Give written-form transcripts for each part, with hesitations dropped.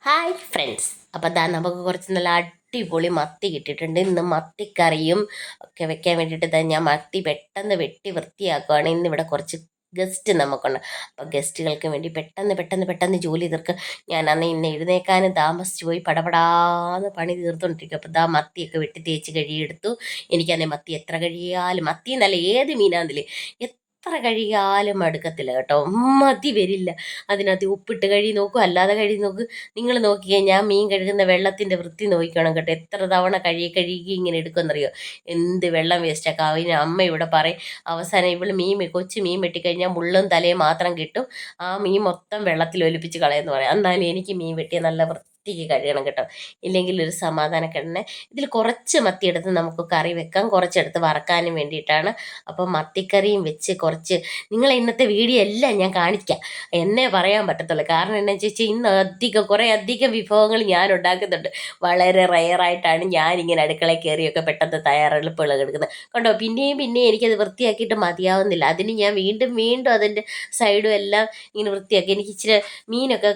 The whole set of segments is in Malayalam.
ഹായ് ഫ്രണ്ട്സ്, അപ്പോൾ നമുക്ക് കുറച്ച് നല്ല അടിപൊളി മത്തി കിട്ടിയിട്ടുണ്ട്. ഇന്ന് മത്തിക്കറിയും ഒക്കെ വെക്കാൻ വേണ്ടിയിട്ട് ഞാൻ മത്തി പെട്ടെന്ന് വെട്ടി വൃത്തിയാക്കുകയാണ്. ഇന്നിവിടെ കുറച്ച് ഗസ്റ്റ് നമുക്കുണ്ട്. അപ്പോൾ ഗസ്റ്റുകൾക്ക് വേണ്ടി പെട്ടെന്ന് ജോലി തീർക്കുക. ഞാൻ അന്ന് ഇന്ന് എഴുന്നേക്കാനും താമസിച്ചു പോയി, പടപടാന്ന് പണി തീർത്തുകൊണ്ടിരിക്കും. അപ്പോൾ മത്തിയൊക്കെ വെട്ടി തേച്ച് കഴുകിയെടുത്തു. എനിക്കന്നേ മത്തി എത്ര കഴിയാലും, മത്തി എന്നല്ല ഏത് മീനാന്നില്ലേ, എത്ര കഴിയാലും മടുക്കത്തില്ല കേട്ടോ, മതി വരില്ല. അതിനകത്ത് ഉപ്പിട്ട് കഴുകി നോക്കും, അല്ലാതെ കഴുകി നോക്കും. നിങ്ങൾ നോക്കിയേ, ഞാൻ മീൻ കഴുകുന്ന വെള്ളത്തിൻ്റെ വൃത്തി നോക്കണം കേട്ടോ. എത്ര തവണ കഴുകി ഇങ്ങനെ എടുക്കുമെന്നറിയോ, എന്ത് വെള്ളം വേസ്റ്റാക്കാം. അതിന് അമ്മ ഇവിടെ പറയും, അവസാനം ഇവള് കൊച്ചു മീൻ വെട്ടിക്കഴിഞ്ഞാൽ മുള്ളും തലയും മാത്രം കിട്ടും, ആ മീൻ മൊത്തം വെള്ളത്തിൽ ഒലിപ്പിച്ച് കളയെന്ന് പറയാം. എന്നാലും എനിക്ക് മീൻ വെട്ടിയ നല്ല വൃത്തിക്ക് കഴുകണം കേട്ടോ, ഇല്ലെങ്കിൽ ഒരു സമാധാനക്കേടനെ. ഇതിൽ കുറച്ച് മത്തിയെടുത്ത് നമുക്ക് കറി വെക്കാം, കുറച്ചെടുത്ത് വറക്കാനും വേണ്ടിയിട്ടാണ്. അപ്പം മത്തിക്കറിയും വെച്ച് കുറച്ച് നിങ്ങളെ ഇന്നത്തെ വീഡിയോ എല്ലാം ഞാൻ കാണിക്കാം, എന്നേ പറയാൻ പറ്റത്തുള്ളൂ. കാരണം എന്നാ വെച്ചാൽ ഇന്ന് കുറേ അധികം വിഭവങ്ങൾ ഞാൻ ഉണ്ടാക്കുന്നുണ്ട്. വളരെ റയറായിട്ടാണ് ഞാനിങ്ങനെ അടുക്കളയിൽ കയറിയൊക്കെ പെട്ടെന്ന് തയ്യാറെടുപ്പുകൾ എടുക്കുന്നത്. കണ്ടോ, പിന്നെയും എനിക്കത് വൃത്തിയാക്കിയിട്ട് മതിയാവുന്നില്ല. അതിന് ഞാൻ വീണ്ടും അതിൻ്റെ സൈഡും എല്ലാം ഇങ്ങനെ വൃത്തിയാക്കി. എനിക്ക് ഇച്ചിരി മീനൊക്കെ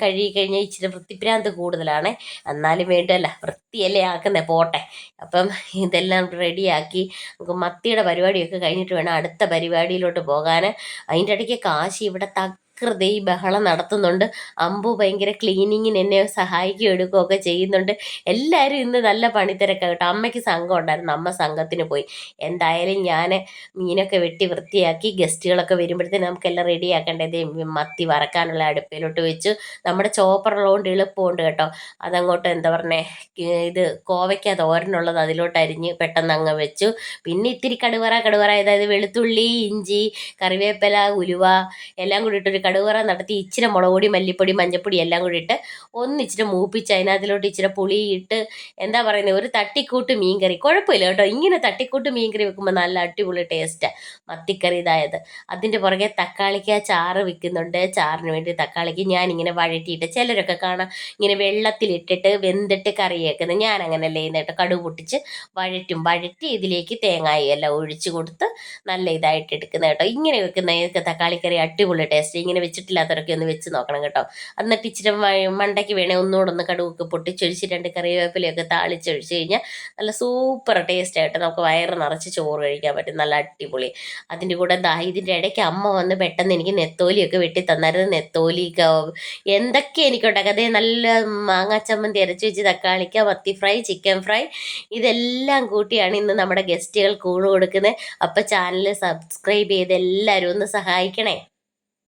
കഴുകി കഴിഞ്ഞാൽ ഇച്ചിരി വൃത്തിപ്രാന്ത് കൂടുതലാണ്. എന്നാലും വേണ്ടല്ല, വൃത്തിയല്ലേ ആക്കുന്നേ, പോട്ടെ. അപ്പം ഇതെല്ലാം റെഡിയാക്കി നമുക്ക് മത്തിയുടെ പരിപാടിയൊക്കെ കഴിഞ്ഞിട്ട് വേണം അടുത്ത പരിപാടിയിലോട്ട് പോകാൻ. അതിൻ്റെ ഇടയ്ക്ക് കാശി ഇവിടെ തകൃതി ബഹളം നടത്തുന്നുണ്ട്. അമ്പു ഭയങ്കര ക്ലീനിങ്ങിന് എന്നെ സഹായിക്കുകയും എടുക്കുകയൊക്കെ ചെയ്യുന്നുണ്ട്. എല്ലാവരും ഇന്ന് നല്ല പണിത്തിരക്കാണ് കേട്ടോ. അമ്മയ്ക്ക് സംഘം ഉണ്ടായിരുന്നു, അമ്മ സംഘത്തിന് പോയി. എന്തായാലും ഞാൻ മീനൊക്കെ വെട്ടി വൃത്തിയാക്കി ഗസ്റ്റുകളൊക്കെ വരുമ്പോഴത്തേന് നമുക്കെല്ലാം റെഡിയാക്കേണ്ടത്. മത്തി വറക്കാനുള്ള അടുപ്പിലോട്ട് വെച്ചു. നമ്മുടെ ചോപ്പറുള്ളതുകൊണ്ട് എളുപ്പമുണ്ട് കേട്ടോ. അതങ്ങോട്ട് എന്താ പറഞ്ഞേ, ഇത് കോവയ്ക്ക തോരനുള്ളത് അതിലോട്ട് അരിഞ്ഞ് പെട്ടെന്ന് അങ്ങ് വെച്ചു. പിന്നെ ഇത്തിരി കടുവറ അതായത് വെളുത്തുള്ളി, ഇഞ്ചി, കറിവേപ്പില, ഉലുവ എല്ലാം കൂടി ഇട്ടൊരു കടുവറ നടത്തി. ഇച്ചിരി മുളക് പൊടി, മല്ലിപ്പൊടി, മഞ്ഞൾപ്പൊടി എല്ലാം കൂടി ഇട്ട് ഒന്നിച്ചിരി മൂപ്പിച്ച് അതിനകത്തിലോട്ട് ഇച്ചിരി പുളി ഇട്ട്, എന്താ പറയുന്നത്, ഒരു തട്ടിക്കൂട്ട് മീൻകറി. കുഴപ്പമില്ല കേട്ടോ, ഇങ്ങനെ തട്ടിക്കൂട്ട് മീൻകറി വെക്കുമ്പോൾ നല്ല അടിപൊളി ടേസ്റ്റാണ് മത്തിക്കറി ഇതായത്. അതിൻ്റെ പുറകെ തക്കാളിക്ക ചാറ് വെക്കുന്നുണ്ട്. ചാറിന് വേണ്ടി തക്കാളിക്ക് ഞാനിങ്ങനെ വഴറ്റിയിട്ട്, ചിലരൊക്കെ കാണാം ഇങ്ങനെ വെള്ളത്തിലിട്ടിട്ട് വെന്തിട്ട് കറി വെക്കുന്നത്. ഞാൻ അങ്ങനെയല്ല ചെയ്യുന്നത്. കടുക് പൊട്ടിച്ച് വഴറ്റി ഇതിലേക്ക് തേങ്ങായി എല്ലാം ഒഴിച്ച് കൊടുത്ത് നല്ല ഇതായിട്ട് എടുക്കുന്നത് കേട്ടോ. ഇങ്ങനെ വെക്കുന്ന തക്കാളിക്കറി അടിപൊളി ടേസ്റ്റ്. ഇങ്ങനെ വെച്ചിട്ടില്ലാത്തവരൊക്കെ ഒന്ന് വെച്ച് നോക്കണം കേട്ടോ. എന്നിട്ട് ഇച്ചിരി മണ്ടയ്ക്ക് വേണേൽ ഒന്നുകൂടെ കടുകൊക്കെ പൊട്ടിച്ചൊഴിച്ച് 2 കറിവേപ്പിലയൊക്കെ താളിച്ചൊഴിച്ച് കഴിഞ്ഞാൽ നല്ല സൂപ്പർ ടേസ്റ്റ് ആയിട്ട് നമുക്ക് വയറ് നിറച്ച് ചോറ് കഴിക്കാൻ പറ്റും, നല്ല അടിപൊളി. അതിൻ്റെ കൂടെ ഇതിൻ്റെ ഇടയ്ക്ക് അമ്മ വന്ന് പെട്ടെന്ന് എനിക്ക് നെത്തോലിയൊക്കെ വെട്ടി തന്നായിരുന്നു. നെത്തോലി എന്തൊക്കെ എനിക്കുണ്ടാക്കാം. അതേ നല്ല മാങ്ങാ ചമ്മന്തി അരച്ച് വെച്ച്, തക്കാളിക്ക, മത്തി ഫ്രൈ, ചിക്കൻ ഫ്രൈ, ഇതെല്ലാം കൂട്ടിയാണ് ഇന്ന് നമ്മുടെ ഗസ്റ്റുകൾ കൂണ് കൊടുക്കുന്നത്. അപ്പോൾ ചാനൽ സബ്സ്ക്രൈബ് ചെയ്ത് എല്ലാവരും ഒന്ന് സഹായിക്കണേ.